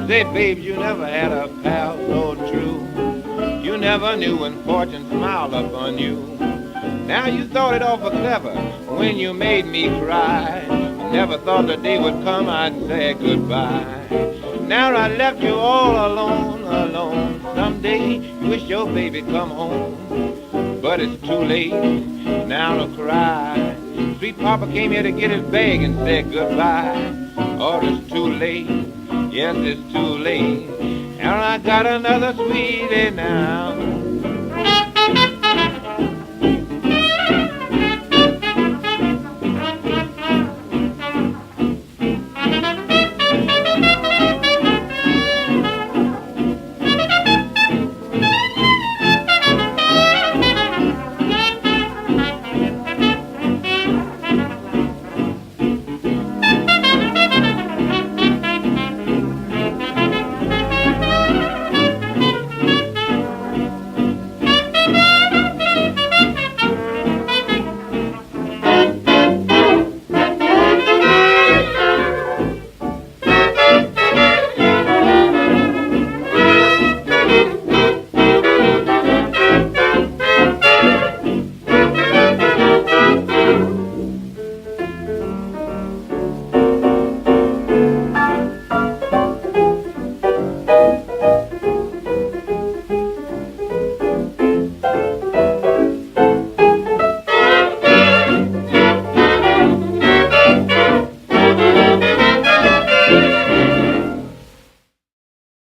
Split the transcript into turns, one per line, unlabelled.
Say, babe, you never had a pal so true. You never knew when fortune smiled upon you. Now you thought it awful clever when you made me cry. Never thought the day would come I'd say goodbye. Now I left you all alone, alone. Someday you wish your baby come home, but it's too late now to cry. Sweet Papa came here to get his bag and said goodbye. Oh, it's too late. Yes, it's too late. And I got another sweetie now.